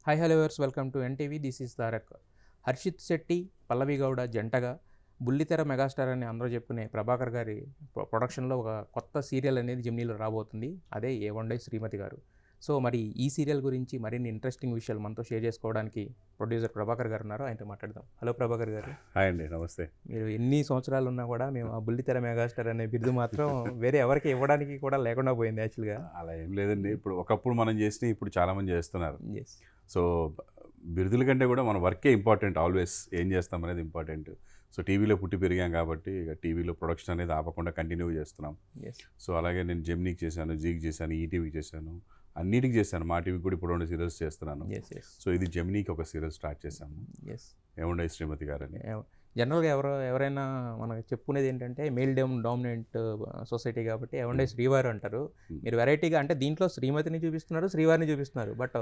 Hi hello viewers welcome to NTV. This is Tarak. Harshith Shetty, Pallavi Gowda జంటగా బుల్లితెర megastar అని అందరూ చెప్పుకునే ప్రభాకర్ గారి ప్రొడక్షన్లో ఒక కొత్త సీరియల్ అనేది జెమినీలో రాబోతుంది. అదే ఏ వన్ డే శ్రీమతి గారు. సో మరి ఈ సీరియల్ గురించి మరిన్ని ఇంట్రెస్టింగ్ విషయాలు మనతో షేర్ చేసుకోవడానికి ప్రొడ్యూసర్ ప్రభాకర్ గారు ఉన్నారు. ఆయనతో మాట్లాడదాం. హలో ప్రభాకర్ గారు. హాయ్ అండి, నమస్తే. మీరు ఎన్ని సంవత్సరాలు ఉన్నా కూడా మేము ఆ బుల్లితెర మెగాస్టార్ అనే బిరుదు మాత్రం వేరే ఎవరికి ఇవ్వడానికి కూడా లేకుండా పోయింది యాక్చువల్గా. అలా ఏం లేదండి, ఇప్పుడు ఒకప్పుడు మనం చేసిన ఇప్పుడు చాలామంది చేస్తున్నారు. ఎస్. సో బిరుదుల కంటే కూడా మన వర్కే ఇంపార్టెంట్. ఆల్వేస్ ఏం చేస్తాం అనేది ఇంపార్టెంట్. సో టీవీలో పుట్టి పెరిగాం కాబట్టి ఇక టీవీలో ప్రొడక్షన్ అనేది ఆపకుండా కంటిన్యూ చేస్తున్నాం. ఎస్. సో అలాగే నేను జెమినీకి చేశాను, జీకి చేశాను, ఈటీవీకి చేశాను, అన్నిటికి చేశాను. మా టీవీకి కూడా ఇప్పుడు 2 సీరియల్స్ చేస్తున్నాను. ఎస్. ఎస్. సో ఇది జెమినీకి ఒక సీరియల్ స్టార్ట్ చేశాము, ఎస్. ఏముండే శ్రీమతి గారని. జనరల్గా ఎవరైనా మనకు చెప్పుకునేది ఏంటంటే మెయిల్ డామినెంట్ సొసైటీ కాబట్టి ఏమండే శ్రీవారు అంటారు. మీరు వెరైటీగా అంటే దీంట్లో శ్రీమతిని చూపిస్తున్నారు, శ్రీవారిని చూపిస్తున్నారు. బట్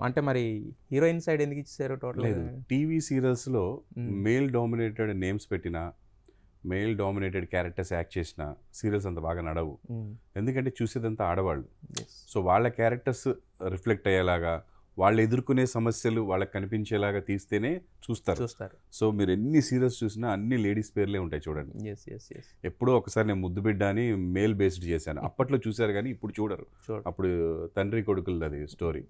అంటే మరి హీరోయిన్ సైడ్ ఎందుకు ఇచ్చారు టోటల్? లేదు, టీవీ సీరియల్స్లో మేల్ డామినేటెడ్ నేమ్స్ పెట్టిన, మేల్ డామినేటెడ్ క్యారెక్టర్స్ యాక్ట్ చేసిన సీరియల్స్ అంత బాగా నడవు. ఎందుకంటే చూసేదంతా ఆడవాళ్ళు. సో వాళ్ళ క్యారెక్టర్స్ రిఫ్లెక్ట్ అయ్యేలాగా, వాళ్ళు ఎదుర్కొనే సమస్యలు వాళ్ళకి కనిపించేలాగా తీస్తేనే చూస్తారు. సో మీరు ఎన్ని సీరియల్స్ చూసినా అన్ని లేడీస్ పేర్లే ఉంటాయి చూడండి. ఎప్పుడో ఒకసారి నేను ముద్దు బిడ్డ అని మేల్ బేస్డ్ చేశాను. అప్పట్లో చూశారు కానీ ఇప్పుడు చూడరు. అప్పుడు తండ్రి కొడుకులది అది స్టోరీ.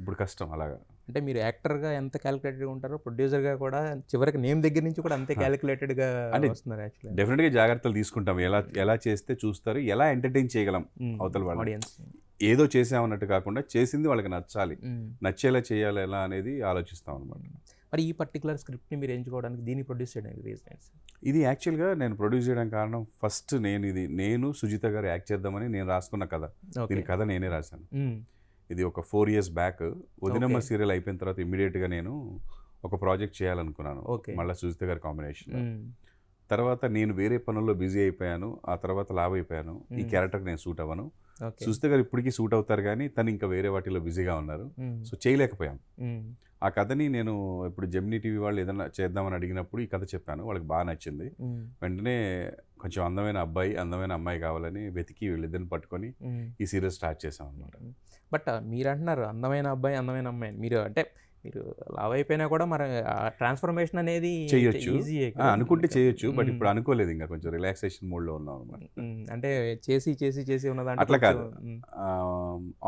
ఇప్పుడు కష్టం అలాగా. అంటే మీరు యాక్టర్గా ఎంత క్యాలిక్యులేటెడ్గా ఉంటారో ప్రొడ్యూసర్గా కూడా చివరికి నేమ్ దగ్గర నుంచి కూడా అంతే క్యాలిక్యులేటెడ్గా వస్తున్నారు. యాక్చువల్లీ డెఫినెట్గా జాగ్రత్తలు తీసుకుంటాం. ఎలా చేస్తే చూస్తారు, ఎలా ఎంటర్టైన్ చేయగలం అవతల వాళ్ళ ఆడియన్స్. ఏదో చేసామన్నట్టు కాకుండా చేసింది వాళ్ళకి నచ్చాలి, నచ్చేలా చేయాలి ఎలా అనేది ఆలోచిస్తాం అనమాట. మరి ఈ పర్టికులర్ స్క్రిప్ట్ని మీరు ఎంచుకోవడానికి, దీన్ని ప్రొడ్యూస్ చేయడానికి రీజన్స్? ఇది యాక్చువల్గా నేను ప్రొడ్యూస్ చేయడానికి కారణం, ఫస్ట్ నేను సుజిత గారు యాక్ట్ చేద్దామని నేను రాసుకున్న కథ. దీని కథ నేనే రాశాను. ఇది ఒక 4 years బ్యాక్ వదినమ్మ సీరియల్ అయిపోయిన తర్వాత ఇమ్మీడియట్గా నేను ఒక ప్రాజెక్ట్ చేయాలనుకున్నాను, మళ్ళీ సుజిత గారి కాంబినేషన్. తర్వాత నేను వేరే పనుల్లో బిజీ అయిపోయాను. ఆ తర్వాత లావ్ అయిపోయాను. ఈ క్యారెక్టర్కి నేను సూట్ అవ్వను. సుజిత గారు ఇప్పటికీ సూట్ అవుతారు కానీ తను ఇంకా వేరే వాటిలో బిజీగా ఉన్నారు. సో చేయలేకపోయాం. ఆ కథని నేను ఇప్పుడు జెమినీ టీవీ వాళ్ళు ఏదైనా చేద్దామని అడిగినప్పుడు ఈ కథ చెప్పాను. వాళ్ళకి బాగా నచ్చింది. వెంటనే కొంచెం అందమైన అబ్బాయి, అందమైన అమ్మాయి కావాలని వెతికి వీళ్ళిద్దరిని పట్టుకొని ఈ సీరియల్ స్టార్ట్ చేసాం అనమాట. బట్ మీరు అంటున్నారు అందమైన అబ్బాయి, అందమైన అమ్మాయి. మీరు అంటే మీరు లావ్ అయిపోయినా కూడా మరి ట్రాన్స్ఫర్మేషన్ అనేది చేయొచ్చు, అనుకుంటే చేయొచ్చు. బట్ ఇప్పుడు అనుకోలేదు, ఇంకా కొంచెం రిలాక్సేషన్ మూడ్లో ఉన్నాం అనమాట. అంటే చేసి ఉన్నదాంట్లో అట్లా కాదు,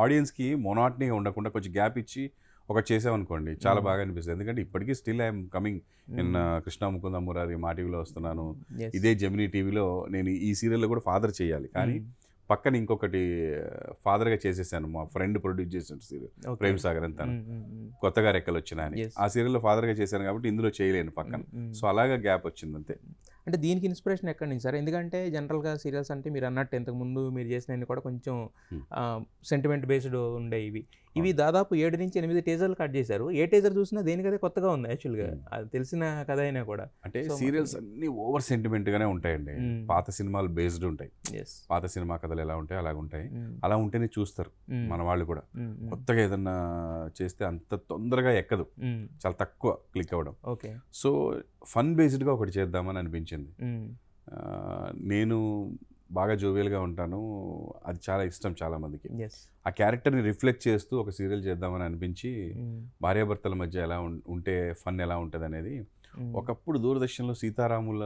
ఆడియన్స్కి మొనాటనీగా ఉండకుండా కొంచెం గ్యాప్ ఇచ్చి ఒకటి చేసామనుకోండి చాలా బాగా అనిపిస్తుంది. ఎందుకంటే ఇప్పటికీ still I'm coming in Krishna Mukunda Murari, మా టీవీలో వస్తున్నాను. ఇదే జెమినీ టీవీలో నేను ఈ సీరియల్లో కూడా ఫాదర్ చేయాలి, కానీ పక్కన ఇంకొకటి ఫాదర్గా చేసేసాను. మా ఫ్రెండ్ ప్రొడ్యూస్ చేసిన సీరియల్ ప్రేమ్ సాగర్ అంతా కొత్తగా రెక్కలు వచ్చినాయని, ఆ సీరియల్లో ఫాదర్గా చేశాను కాబట్టి ఇందులో చేయలేను పక్కన. సో అలాగా గ్యాప్ వచ్చింది అంతే. అంటే దీనికి ఇన్స్పిరేషన్ ఎక్కడి నుంచి సార్? ఎందుకంటే జనరల్గా సీరియల్స్ అంటే మీరు అన్నట్టు ఇంతకుముందు మీరు చేసినవి కూడా కొంచెం సెంటిమెంట్ బేస్డ్ ఉండేవి. ఇవి దాదాపు 7 నుంచి 8 టీజర్లు కట్ చేశారు. ఏ టీజర్ చూసినా దేనికదే కొత్తగా ఉంది యాక్చువల్గా. అది తెలిసిన కథ అయినా కూడా. అంటే సీరియల్స్ అన్ని ఓవర్ సెంటిమెంట్గానే ఉంటాయండి. పాత సినిమాలు బేస్డ్ ఉంటాయి. పాత సినిమా కథలు ఎలా ఉంటాయి అలాగ ఉంటాయి. అలా ఉంటేనే చూస్తారు మన వాళ్ళు కూడా. కొత్తగా ఏదన్నా చేస్తే అంత తొందరగా ఎక్కదు, చాలా తక్కువ క్లిక్ అవ్వడం. సో ఫన్ బేస్డ్గా ఒకటి చేద్దామని అనిపించింది. నేను బాగా జోవియల్గా ఉంటాను, అది చాలా ఇష్టం చాలామందికి. ఆ క్యారెక్టర్ని రిఫ్లెక్ట్ చేస్తూ ఒక సీరియల్ చేద్దామని అనిపించి, భార్యాభర్తల మధ్య ఎలా ఉంటే ఫన్ ఎలా ఉంటుంది అనేది. ఒకప్పుడు దూరదర్శన్లో సీతారాముల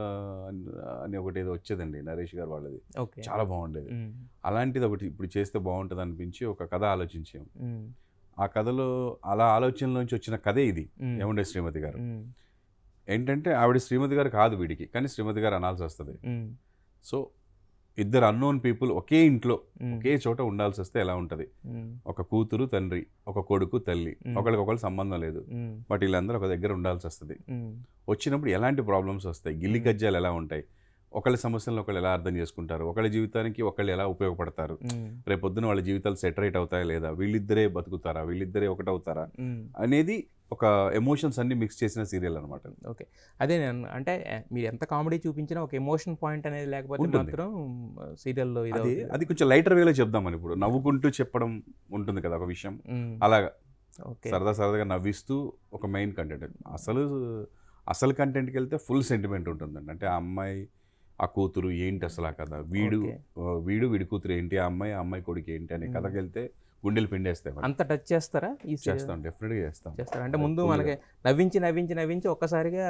అని ఒకటి ఏదో వచ్చేదండి, నరేష్ గారు వాళ్ళది, చాలా బాగుండేది. అలాంటిది ఒకటి ఇప్పుడు చేస్తే బాగుంటుంది అనిపించి ఒక కథ ఆలోచించాం. ఆ కథలో అలా ఆలోచనలోంచి వచ్చిన కథే ఇది, ఏముండే శ్రీమతి గారు. ఏంటంటే ఆవిడ శ్రీమతి గారు కాదు వీడికి, కానీ శ్రీమతి గారు అనాల్సి వస్తుంది. సో ఇద్దరు అన్నోన్ పీపుల్ ఒకే ఇంట్లో ఒకే చోట ఉండాల్సి వస్తే ఎలా ఉంటుంది? ఒక కూతురు తండ్రి, ఒక కొడుకు తల్లి, ఒకరికొకరు సంబంధం లేదు, బట్ వీళ్ళందరూ ఒక దగ్గర ఉండాల్సి వస్తుంది. వచ్చినప్పుడు ఎలాంటి ప్రాబ్లమ్స్ వస్తాయి, గిల్లి గజ్జాలు ఎలా ఉంటాయి, ఒకళ్ళ సమస్యలను ఒకళ్ళు ఎలా అర్థం చేసుకుంటారు, ఒకళ్ళ జీవితానికి ఒకళ్ళు ఎలా ఉపయోగపడతారు, రేపొద్దున వాళ్ళ జీవితాలు సెటరేట్ అవుతాయా లేదా, వీళ్ళిద్దరే బతుకుతారా, వీళ్ళిద్దరే ఒకటవుతారా అనేది ఒక ఎమోషన్స్ అన్ని మిక్స్ చేసిన సీరియల్ అనమాట. ఓకే, అదే నేను అంటే మీరు ఎంత కామెడీ చూపించినా ఒక ఎమోషన్ పాయింట్ అనేది లేకపోతే మాత్రం సీరియల్లో అది కొంచెం లైటర్ వేలో చెప్దామని, ఇప్పుడు నవ్వుకుంటూ చెప్పడం ఉంటుంది కదా ఒక విషయం, అలాగా సరదాగా నవ్విస్తూ ఒక మెయిన్ కంటెంట్. అసలు కంటెంట్కి వెళ్తే ఫుల్ సెంటిమెంట్ ఉంటుందండి. అంటే ఆ అమ్మాయి ఆ కూతురు ఏంటి అసలు ఆ కథ, వీడి కూతురు ఏంటి, ఆ అమ్మాయి కొడుకు ఏంటి అనే కథకి వెళ్తే గుండెలు పిండేస్తాయి. అంత టచ్ చేస్తారా ఈ చేస్తాం, డెఫినెట్గా చేస్తారు. అంటే ముందు మనకి నవ్వించి నవ్వించి నవ్వించి ఒక్కసారిగా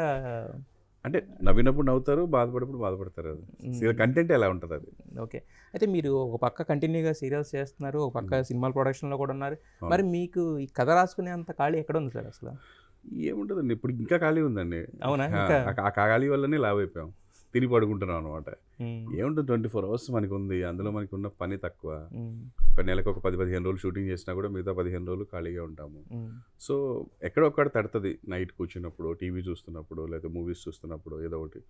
అంటే నవ్వినప్పుడు నవ్వుతారు, బాధపడినప్పుడు బాధపడతారు. అది కంటెంట్ ఎలా ఉంటుంది అది. ఓకే. అయితే మీరు ఒక పక్క కంటిన్యూగా సీరియల్స్ చేస్తున్నారు, ఒక పక్క సినిమాల ప్రొడక్షన్లో కూడా ఉన్నారు. మరి మీకు ఈ కథ రాసుకునే అంత ఖాళీ ఎక్కడ ఉంది సార్ అసలు? ఏముంటుందండి, ఇప్పుడు ఇంకా ఖాళీ ఉందండి. అవునా? ఆ ఖాళీ వల్లనే లావ్ అయిపోయాం, తిని పడుకుంటున్నాం అనమాట. ఏముంటుంది, 24 hours మనకు ఉంది, అందులో మనకి ఉన్న పని తక్కువ. ఒక నెలకు ఒక 10-15 రోజులు షూటింగ్ చేసినా కూడా మిగతా 15 రోజులు ఖాళీగా ఉంటాము. సో ఎక్కడొక్కడ తడుతుంది, నైట్ కూర్చున్నప్పుడు, టీవీ చూస్తున్నప్పుడు, లేదా మూవీస్ చూస్తున్నప్పుడు, ఏదో ఒకటి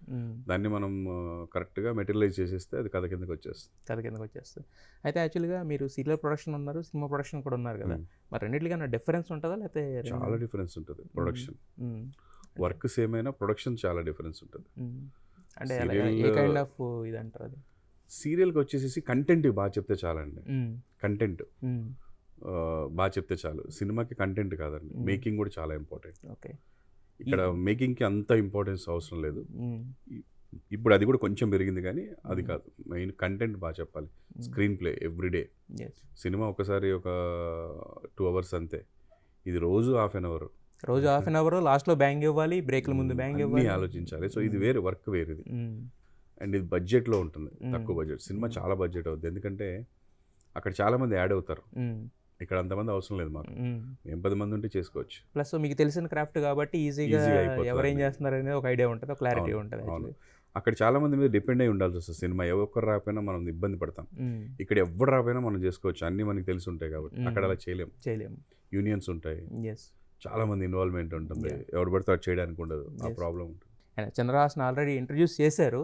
దాన్ని మనం కరెక్ట్గా మెటీరియలైజ్ చేసేస్తే అది కథ కిందకి వచ్చేస్తుంది. అయితే యాక్చువల్గా మీరు సీరియల్ ప్రొడక్షన్ ఉన్నారు, సినిమా ప్రొడక్షన్ కూడా ఉన్నారు కదా, మరి రెండింటికన్నా డిఫరెన్స్ ఉంటుందా? లేకపోతే చాలా డిఫరెన్స్ ఉంటుంది. ప్రొడక్షన్ వర్క్ సేమ్ అయినా ప్రొడక్షన్ చాలా డిఫరెన్స్ ఉంటుంది. అంటే ఏ కైండ్ ఆఫ్ ఇది అంటారు అది? సీరియల్కి వచ్చేసి కంటెంట్ బాగా చెప్తే చాలండి. కంటెంట్ బాగా చెప్తే చాలు. సినిమాకి కంటెంట్ కాదండి, మేకింగ్ కూడా చాలా ఇంపార్టెంట్. ఓకే. ఇక్కడ మేకింగ్కి అంత ఇంపార్టెన్స్ అవసరం లేదు. ఇప్పుడు అది కూడా కొంచెం పెరిగింది, కానీ అది కాదు మెయిన్. కంటెంట్ బాగా చెప్పాలి, స్క్రీన్ ప్లే ఎవ్రీడే. సినిమా ఒకసారి ఒక 2 hours అంతే, ఇది రోజు ½ an hour. రోజు ½ an hour, లాస్ట్లో బ్యాంగ్ ఇవ్వాలి, బ్రేక్ల ముందు బ్యాంగ్ ఇవ్వాలి, ఆలోచించాలి. సో ఇది వేరే వర్క్, వేరేది. అండ్ ఇది బడ్జెట్లో ఉంటుంది, తక్కువ బడ్జెట్. సినిమా చాలా బడ్జెట్ అవుతుంది, ఎందుకంటే అక్కడ చాలా మంది యాడ్ అవుతారు, ఇక్కడ అంతమంది అవసరం లేదు మాకు. మేము 10 మంది ఉంటే చేసుకోవచ్చు. ప్లస్ మీకు తెలిసిన క్రాఫ్ట్ కాబట్టి ఈజీగా ఎవరేం చేస్తున్నారు అనేది ఒక ఐడియా ఉంటుంది, ఒక క్లారిటీ ఉంటుంది. అక్కడ చాలా మంది మీద డిపెండ్ అయి ఉండాల్సి వస్తుంది. సినిమా ఒక్కరు రాకపోయినా మనం ఇబ్బంది పడతాం, ఇక్కడ ఎవరు రాకపోయినా మనం చేసుకోవచ్చు, అన్నీ మనకి తెలిసి ఉంటాయి కాబట్టి. అక్కడ అలా చేయలేము. యూనియన్స్ ఉంటాయి, చాలా మంది ఇన్వాల్వ్మెంట్ ఉంటుంది, ఎవరు పడితే అది చేయడానికి ఉండదు, ఆ ప్రాబ్లం ఉంటుంది. చంద్రహాసన్ ఆల్రెడీ ఇంట్రడ్యూస్ చేశారు,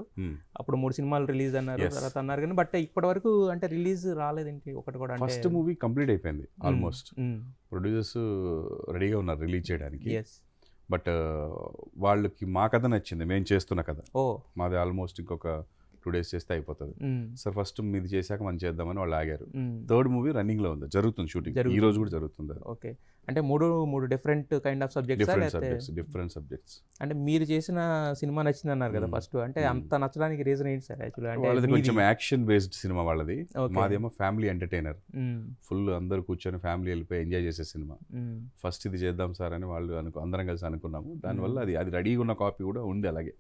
అప్పుడు 3 సినిమాలు రిలీజ్ అన్నారు, తర్వాత అన్నారు, కానీ బట్ ఇప్పటి వరకు అంటే రిలీజ్ రాలేదేంటి ఒకటి కూడా? ఫస్ట్ మూవీ కంప్లీట్ అయిపోయింది ఆల్మోస్ట్, ప్రొడ్యూసర్స్ రెడీగా ఉన్నారు రిలీజ్ చేయడానికి. బట్ వాళ్ళకి మా కథ నచ్చింది, మేము చేస్తున్న కథ. మాది ఆల్మోస్ట్ ఇంకొక 2 days చేస్తే అయిపోతుంది సార్, ఫస్ట్ మీది చేశాక మనం చేద్దామని వాళ్ళు ఆగారు. 3rd మూవీ రన్నింగ్లో ఉంది, జరుగుతుంది షూటింగ్, ఈ రోజు కూడా జరుగుతుంది. ఓకే. అంటే మూడు different kind of subjects, different subjects. అంటే మీరు చేసిన సినిమా నచ్చింది అన్నారు కదా ఫస్ట్, అంటే అంత నచ్చడానికి రీజన్ ఏంటి సార్? వాళ్ళది కొంచెం యాక్షన్ బేస్డ్ సినిమా వాళ్ళది, మాదేమో ఫ్యామిలీ ఎంటర్టైనర్, ఫుల్ అందరు కూర్చొని ఫ్యామిలీ వెళ్ళిపోయి ఎంజాయ్ చేసే సినిమా. ఫస్ట్ ఇది చేద్దాం సార్ అని వాళ్ళు అందరం కలిసి అనుకున్నాము, దానివల్ల అది రెడీగా ఉన్న కాపీ కూడా ఉంది అలాగే,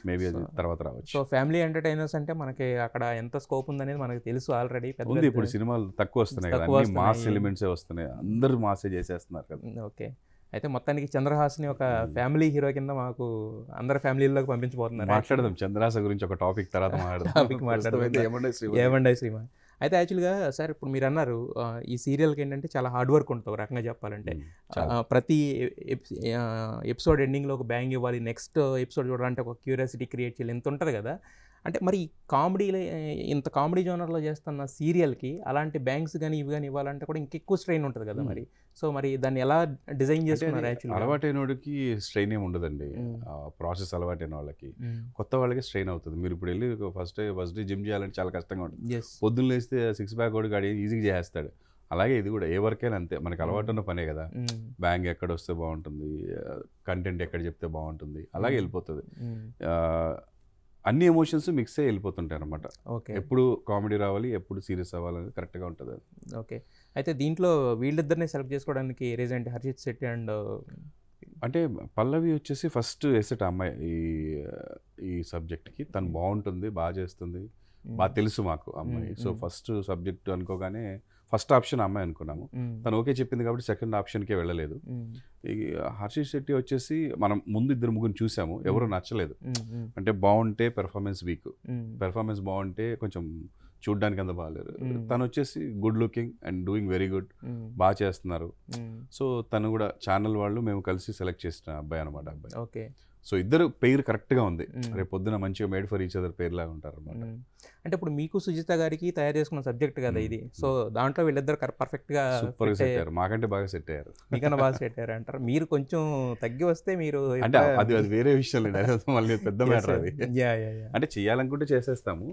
మేబీ అది తర్వాత రావచ్చు. సో ఫ్యామిలీ ఎంటర్టైనర్స్ అంటే మనకి అక్కడ ఎంత స్కోప్ ఉందనేది మనకు తెలుసు ఆల్రెడీ. ఉంది, ఇప్పుడు సినిమాలు తక్కువ వస్తున్నాయి కదా, అన్ని మాస్ ఎలిమెంట్సే వస్తున్నాయి, అందరూ మాసే చేసేస్తున్నారు కదా. ఓకే. అయితే మొత్తానికి చంద్రహాస్ని ఒక ఫ్యామిలీ హీరో కింద మాకు అందరి ఫ్యామిలీలోకి పంపించబోతున్నారు. మాట్లాడదాం చంద్రహాస గురించి ఒక టాపిక్ తర్వాత మాట్లాడదాం. ఏమండై శ్రీమా. అయితే యాక్చువల్గా సార్ ఇప్పుడు మీరు అన్నారు ఈ సీరియల్కి ఏంటంటే చాలా హార్డ్ వర్క్ ఉంటుంది, ఒక రకంగా చెప్పాలంటే. ప్రతి ఎపిసోడ్ ఎండింగ్లో ఒక బ్యాంగ్ ఇవ్వాలి, నెక్స్ట్ ఎపిసోడ్ చూడాలంటే ఒక క్యూరియాసిటీ క్రియేట్ చేయాలి, ఎంత ఉంటుంది కదా. అంటే మరి కామెడీలో ఇంత కామెడీ జోనర్లో చేస్తున్న సీరియల్కి అలాంటి బ్యాంక్స్ కానీ ఇవి కానీ ఇవ్వాలంటే కూడా ఇంకెక్కువ స్ట్రెయిన్ ఉంటుంది కదా మరి. సో మరి దాన్ని ఎలా డిజైన్ చేసుకున్నారు? యాక్చువల్లీ అలవాటైన వాడికి స్ట్రెయిన్ ఏమి ఉండదండి, ప్రాసెస్ అలవాటైన వాళ్ళకి. కొత్త వాళ్ళకి స్ట్రెయిన్ అవుతుంది. మీరు ఇప్పుడు వెళ్ళి ఫస్ట్ డే జిమ్ చేయాలంటే చాలా కష్టంగా ఉంటుంది. పొద్దున్న లేస్తే 6 pack కూడా గాడి ఈజీగా చేసేస్తాడు. అలాగే ఇది కూడా ఏ వర్క్ అయినా అంతే, మనకి అలవాటు ఉన్న పనే కదా. బ్యాంగ్ ఎక్కడ వస్తే బాగుంటుంది, కంటెంట్ ఎక్కడ చెప్తే బాగుంటుంది, అలాగే వెళ్ళిపోతుంది. అన్ని ఎమోషన్స్ మిక్స్ అయ్యి వెళ్ళిపోతుంటాయి అనమాట. ఎప్పుడు కామెడీ రావాలి, ఎప్పుడు సీరియస్ అవ్వాలనేది కరెక్ట్గా ఉంటుంది అది. ఓకే. అయితే దీంట్లో వీళ్ళిద్దరిని సెలెక్ట్ చేసుకోవడానికి రీజన్ హర్షిత్ శెట్టి అండ్ అంటే పల్లవి వచ్చేసి ఫస్ట్ ఎసెట్ అమ్మాయి ఈ సబ్జెక్ట్కి, తను బాగుంటుంది, బాగా చేస్తుంది, బాగా తెలుసు మాకు అమ్మాయి. సో ఫస్ట్ సబ్జెక్ట్ అనుకోగానే ఫస్ట్ ఆప్షన్ అమ్మాయి అనుకున్నాము. తను ఓకే చెప్పింది కాబట్టి సెకండ్ ఆప్షన్కే వెళ్ళలేదు. ఈ హర్షిత్ శెట్టి వచ్చేసి మనం ముందు 2-3 చూసాము, ఎవరు నచ్చలేదు. అంటే బాగుంటే పెర్ఫార్మెన్స్ వీక్, పెర్ఫార్మెన్స్ బాగుంటే కొంచెం చూడ్డానికి అంత బాగాలేరు. తను వచ్చేసి good looking and doing very good, బాగా చేస్తున్నారు. సో తను కూడా ఛానల్ వాళ్ళు మేము కలిసి సెలెక్ట్ చేసిన అబ్బాయి అనమాట. అబ్బాయి ఓకే. సో ఇద్దరు పేరు కరెక్ట్గా ఉంది, రేపు పొద్దున మంచిగా మేడ్ ఫర్ ఈచ్ అదర్ పేరులాగా ఉంటారు అనమాట. అంటే ఇప్పుడు మీకు సుజిత గారికి తయారు చేసుకున్న సబ్జెక్ట్ కదా ఇది, సో దాంట్లో వీళ్ళిద్దరు పర్ఫెక్ట్గా సూపర్గా సెట్ అయ్యారు, మాకంటే బాగా సెట్ అయ్యారు. మీకన్నా బాగా సెట్ అయ్యారు అంటారు. మీరు కొంచెం తగ్గి వస్తే మీరు అంటే అది వేరే విషయం లేదు, మళ్ళీ పెద్ద మ్యాటర్ అది. అంటే చేయాలనుకుంటే చేసేస్తాము,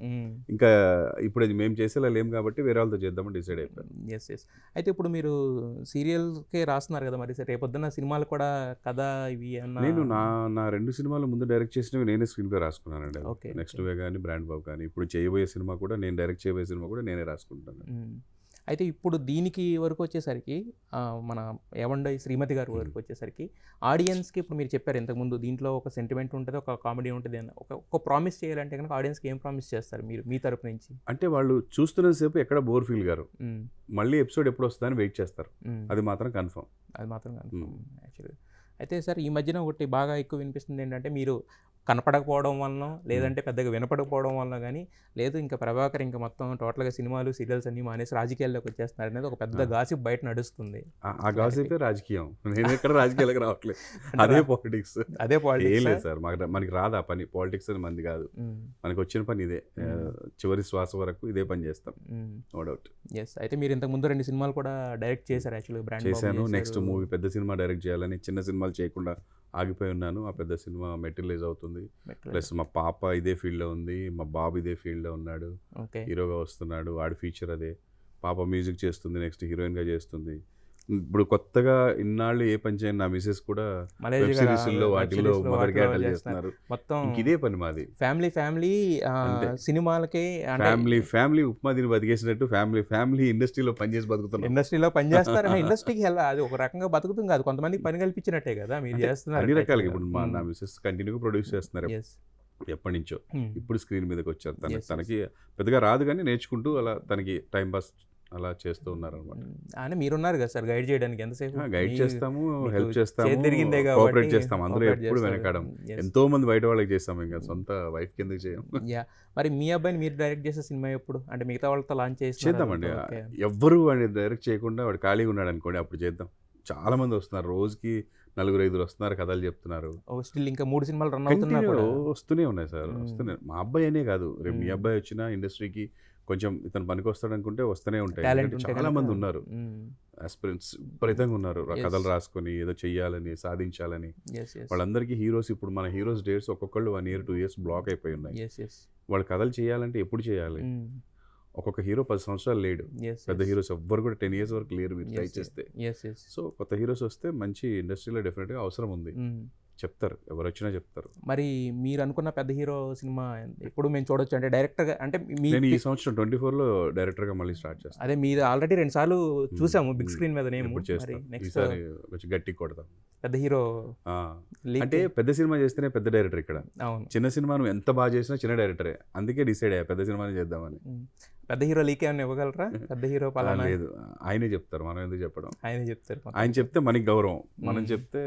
ఇంకా ఇప్పుడు అది మేము చేసేలా లేం కాబట్టి వేరే వాళ్ళతో చేద్దామని డిసైడ్ అయిపోయాం. ఎస్. అయితే ఇప్పుడు మీరు సీరియల్కే రాస్తున్నారు కదా, మరి రేపొద్దున సినిమాలు కూడా కథ ఇవి అన్న? నేను నా 2 సినిమాలు ముందు డైరెక్ట్ చేసినవి నేనే స్క్రీన్ ప్లే రాసుకున్నానండి. నెక్స్ట్ వే కానీ బ్రాండ్ బాబు కానీ, ఇప్పుడు చేయబోయే సినిమా కూడా నేను డైరెక్ట్ చేయబోయే సినిమా కూడా నేనే రాసుకుంటాను. అయితే ఇప్పుడు దీనికి వరకు వచ్చేసరికి మన ఏమండో శ్రీమతి గారి వరకు వచ్చేసరికి ఆడియన్స్కి ఇప్పుడు మీరు చెప్పారు ఇంతకుముందు దీంట్లో ఒక సెంటిమెంట్ ఉంటుంది, ఒక కామెడీ ఉంటుంది అని ఒక ప్రామిస్ చేయాలంటే కనుక ఆడియన్స్కి ఏం ప్రామిస్ చేస్తారు మీరు మీ తరపు నుంచి? అంటే వాళ్ళు చూస్తున్నంతసేపు ఎక్కడ బోర్ ఫీల్ గారు, మళ్ళీ ఎపిసోడ్ ఎప్పుడు వస్తుందని వెయిట్ చేస్తారు. అది మాత్రం కన్ఫర్మ్. యాక్చువల్గా అయితే సార్ ఈ మధ్యన ఒకటి బాగా ఎక్కువ వినిపిస్తుంది ఏంటంటే మీరు కనపడకపోవడం వలన లేదంటే పెద్దగా వినపడకపోవడం వలన కానీ లేదు ఇంకా ప్రభాకర్ ఇంకా మొత్తం టోటల్గా సినిమాలు సీరియల్స్ అన్ని మానేసి రాజకీయాల్లోకి వచ్చేస్తున్నారు అనేది ఒక పెద్ద గాసిప్ బయట నడుస్తుంది. ఆ గాసిపే రాజకీయం. నేను ఎక్కడ రాజకీయాలకు రావట్లేదు. అదే పాలిటిక్స్. ఏం లేదు సార్, మనకి రాదు ఆ పని. పాలిటిక్స్ అని మంది కాదు, మనకి వచ్చిన పని ఇదే. చివరి శ్వాస వరకు ఇదే పని చేస్తాం, నో డౌట్. ఎస్. అయితే మీరు ఇంతకు ముందు 2 సినిమాలు కూడా డైరెక్ట్ చేశారు యాక్చువల్గా. బ్రాండ్ చేశాను. నెక్స్ట్ మూవీ పెద్ద సినిమా డైరెక్ట్ చేయాలని చిన్న సినిమాలు చేయకుండా ఆగిపోయి ఉన్నాను. ఆ పెద్ద సినిమా మెటీరియలైజ్ అవుతుంది. ప్లస్ మా పాప ఇదే ఫీల్డ్లో ఉంది, మా బాబు ఇదే ఫీల్డ్లో ఉన్నాడు, హీరోగా వస్తున్నాడు. ఆడి ఫీచర్ అదే. పాప మ్యూజిక్ చేస్తుంది, నెక్స్ట్ హీరోయిన్గా చేస్తుంది. ఇప్పుడు కొత్తగా ఇన్నాళ్ళు ఏ పని చేయని నా మిసెస్ కూడా వెబ్ సిరీస్లో వాటిల్లో మదర్ క్యారెక్టర్ చేస్తున్నారు. మొత్తం ఇదే పని మాది. ఫ్యామిలీ సినిమాలకే ఫ్యామిలీ ఉప్మా తిని బతికేసినట్టు ఫ్యామిలీ ఇండస్ట్రీలో పనిచేసి బతుకుతున్నారు. ఇండస్ట్రీలో పనిచేస్తారు. ఇండస్ట్రీకి అది ఒక రకంగా బతుకుతుంది కాదు, కొంతమందికి పని కల్పించినట్టే కదా మీరు చేస్తున్నారు. అన్ని రకాలుగా ఇప్పుడు నా మిసెస్ కంటిన్యూగా ప్రొడ్యూస్ చేస్తున్నారు ఎప్పటి నుంచో. ఇప్పుడు స్క్రీన్ మీదకి వచ్చారు. తనకి పెద్దగా రాదు కానీ నేర్చుకుంటూ అలా తనకి టైం పాస్ అలా చేస్తూ ఉన్నారు అనమాట. అని మీరున్నారు కదా సార్ గైడ్ చేయడానికి, ఎంతసేపు గైడ్ చేస్తాము, హెల్ప్ చేస్తాము, కోఆపరేట్ చేస్తాము. అందులో ఎప్పుడు వెనకాడం. ఎంతో మంది బయట వాళ్ళకి చేస్తాము, ఇంకా సొంత వైఫ్ కిందకి చేయం. మరి మీ అబ్బాయిని మీరు డైరెక్ట్ చేసే సినిమా ఎప్పుడు అంటే మిగతా వాళ్ళతో లాంచ్ చేద్దామండి. ఎవ్వరు వాడిని డైరెక్ట్ చేయకుండా వాడు ఖాళీగా ఉన్నాడు అనుకోండి, అప్పుడు చేద్దాం. చాలా మంది వస్తున్నారు, రోజుకి 4-5 వస్తున్నారు, కథలు చెప్తున్నారు. స్టిల్ ఇంకా 3 సినిమాలు రన్ అవుతున్నారు, వస్తూనే ఉన్నాయి సార్, వస్తున్నాయి. మా అబ్బాయి అనే కాదు, రేపు మీ అబ్బాయి వచ్చినా ఇండస్ట్రీకి కొంచెం ఇతను పనికి వస్తాడు అనుకుంటే వస్తూనే ఉంటాయి. చాలా మంది ఉన్నారు ఆస్పిరెంట్స్, విపరీతంగా ఉన్నారు, కథలు రాసుకొని ఏదో చెయ్యాలని సాధించాలని. వాళ్ళందరికీ హీరోస్, ఇప్పుడు మన హీరోస్ డేట్స్ ఒక్కొక్కళ్ళు 1 year 2 years బ్లాక్ అయిపోయి ఉన్నాయి. వాళ్ళు కథలు చేయాలంటే ఎప్పుడు చేయాలి? ఒక్కొక్క హీరో 10 సంవత్సరాలు లేడు. పెద్ద హీరోస్ ఎవ్వరు కూడా 10 years వరకు లేరు మీరు ట్రై చేస్తే. సో కొత్త హీరోస్ వస్తే మంచి ఇండస్ట్రీలో డెఫినెట్గా అవసరం ఉంది, చెప్తారు, ఎవరు వచ్చినా చెప్తారు. మరి మీరు అనుకున్న పెద్ద హీరో సినిమా ఎప్పుడు మేము చూడొచ్చు అంటే డైరెక్టర్గా? అంటే నేను ఈ సంవత్సరం 24లో డైరెక్టర్గా మళ్ళీ స్టార్ట్ చేస్తాను. అదే మీరు ఆల్రెడీ 2 సార్లు చూసాము బిగ్ స్క్రీన్ మీద. నేను ఈసారి కొంచెం గట్టి కొడతాం. పెద్ద హీరో అంటే పెద్ద సినిమా చేస్తేనే పెద్ద డైరెక్టర్ ఇక్కడ. చిన్న సినిమా నువ్వు ఎంత బాగా చేసినా చిన్న డైరెక్టరే. అందుకే డిసైడ్ అయ్యా పెద్ద సినిమాని చేద్దామని. పెద్ద హీరో లీక్ ఏమైనా ఇవ్వగలరా? పెద్ద హీరో పలానా? లేదు, ఆయనే చెప్తారు, మనం ఎందుకు చెప్పడం. ఆయనే చెప్తారు. ఆయన చెప్తే మనకి గౌరవం, మనం చెప్తే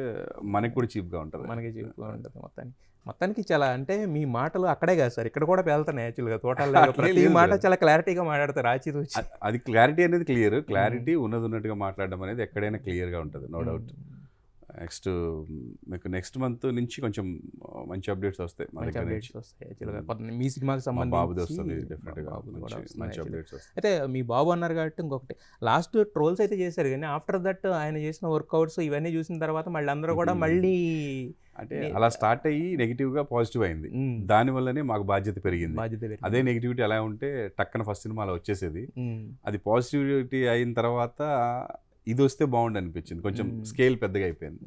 మనకి కూడా చీప్గా ఉంటుంది. మనకి చీప్గా ఉంటుంది. మొత్తానికి చాలా అంటే మీ మాటలు అక్కడే కాదు సార్, ఇక్కడ కూడా పేలుతున్నాయి యాక్చువల్గా. తోటల్లో ప్రతి మాట చాలా క్లారిటీగా మాట్లాడతారు, ఆచితూచి. అది క్లారిటీ అనేది క్లియర్. క్లారిటీ ఉన్నట్టుగా మాట్లాడడం అనేది ఎక్కడైనా క్లియర్గా ఉంటుంది, నో డౌట్. నెక్స్ట్ మీకు నెక్స్ట్ మంత్ నుంచి కొంచెం మంచి అప్డేట్స్ వస్తాయి. మీ సినిమాకి సంబంధించి అయితే మీ బాబు అన్నారు కాబట్టి ఇంకొకటి, లాస్ట్ ట్రోల్స్ అయితే చేశారు కానీ ఆఫ్టర్ దట్ ఆయన చేసిన వర్కౌట్స్ ఇవన్నీ చూసిన తర్వాత మళ్ళీ అందరూ కూడా మళ్ళీ అంటే అలా స్టార్ట్ అయ్యి నెగిటివ్గా పాజిటివ్ అయింది. దానివల్లనే మాకు బాధ్యత పెరిగింది. అదే నెగిటివిటీ అలా ఉంటే టక్కన ఫస్ట్ సినిమా అలా వచ్చేసేది. అది పాజిటివిటీ అయిన తర్వాత ఇది వస్తే బాగుండు అనిపించింది, కొంచెం స్కేల్ పెద్దగా అయిపోయింది.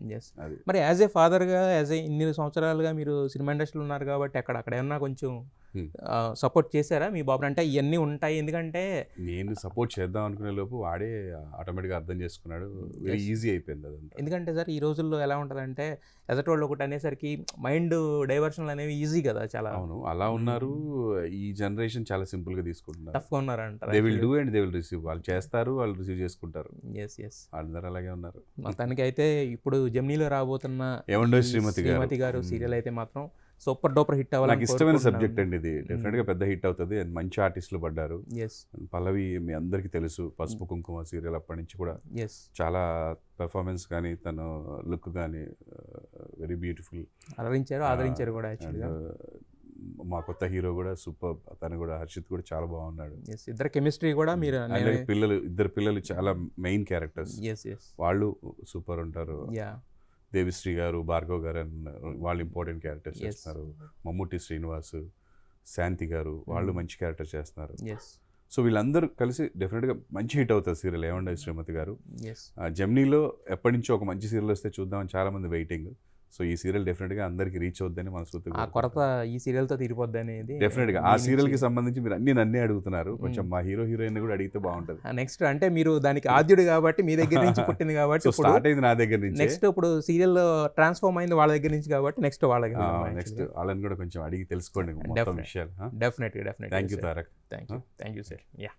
మరి యాజ్ ఏ ఫాదర్గా, యాజ్ ఏ ఇన్ని సంవత్సరాలుగా మీరు సినిమా ఇండస్ట్రీలో ఉన్నారు కాబట్టి అక్కడ ఏమన్నా కొంచెం సపోర్ట్ చేశారా మీ బాబు? అంటే ఇవన్నీ ఉంటాయి, ఎందుకంటే నేను సపోర్ట్ చేద్దాం అనుకునే లోపు వాడే ఆటోమేటిక్గా అర్థం చేసుకున్నాడు, వెరీ ఈజీ అయిపోయింది అదంతా. ఎందుకంటే సార్ ఈ రోజుల్లో ఎలా ఉంటుందంటే ఎదటోళ్ళు ఒకటి అనేసరికి మైండ్ డైవర్షన్లు అనేవి ఈజీ కదా చాలా. అవును, అలా ఉన్నారు. ఈ జనరేషన్ చాలా సింపుల్గా తీసుకుంటున్నారు, టఫ్గా ఉన్నారు అంటారు. They will do and they will receive. వాళ్ళు చేస్తారు, వాళ్ళు రిసీవ్ చేసుకుంటారు. అందరూ అలాగే ఉన్నారు. మొత్తానికి అయితే ఇప్పుడు జెమినీలో రాబోతున్న ఏమండో శ్రీమతి గారు సీరియల్ అయితే మాత్రం సూపర్ డూపర్ హిట్ అవ్వాలి. నాకు ఇష్టమైన సబ్జెక్ట్ అండి ఇది, డెఫినెట్గా పెద్ద హిట్ అవుతుంది. మంచి ఆర్టిస్టులు పడ్డారు. పల్లవి మీ అందరికీ తెలుసు, పసుపు కుంకుమ సీరియల్ అప్పటి నుంచి కూడా చాలా పెర్ఫార్మెన్స్ కానీ తన లుక్ కానీ వెరీ బ్యూటిఫుల్, ఆదరించారు కూడా. యాక్చువల్గా మా కొత్త హీరో కూడా సూపర్, తను కూడా హర్షిత్ కూడా చాలా బాగున్నాడు. ఇద్దరు కెమిస్ట్రీ కూడా మీరు ఇద్దరు పిల్లలు చాలా మెయిన్ క్యారెక్టర్స్, వాళ్ళు సూపర్ ఉంటారు. దేవిశ్రీ గారు, భార్గవ్ గారు వాళ్ళు ఇంపార్టెంట్ క్యారెక్టర్స్ చేస్తున్నారు. మమ్ముట్టి శ్రీనివాస్, శాంతి గారు వాళ్ళు మంచి క్యారెక్టర్ చేస్తున్నారు. సో వీళ్ళందరూ కలిసి డెఫినెట్గా మంచి హిట్ అవుతుంది సీరియల్ ఏమండో శ్రీమతి గారు. జెమినీలో ఎప్పటి నుంచో ఒక మంచి సీరియల్ వస్తే చూద్దామని చాలామంది వెయిటింగ్. సో ఈ సీరియల్ డెఫినెట్గా అందరికి రీచ్ అవుద్దని ఆ మనస్ఫూర్తిగా కొరత ఈ సీరియల్తో తీరిపోద్ది అనేది డెఫినెట్గా ఆ సీరియల్కి సంబంధించి మీరు నన్నే అడుగుతున్నారు, కొంచెం మా హీరోయిన్ కూడా అడిగితే బాగుంటుంది. నెక్స్ట్ అంటే మీరు దానికి ఆద్యుడు కాబట్టి మీ దగ్గర నుంచి పుట్టింది కాబట్టి సో స్టార్ట్ అయింది నా దగ్గర నుంచి. నెక్స్ట్ ఇప్పుడు సీరియల్ ట్రాన్స్ఫార్మ్ అయింది వాళ్ళ దగ్గర నుంచి కాబట్టి నెక్స్ట్ వాళ్ళ నెక్స్ట్ వాళ్ళని కూడా కొంచెం అడిగి తెలుసుకోండి మొత్తం విషయాలు. డెఫినెట్గా thank you Tarak. Thank you sir. Yeah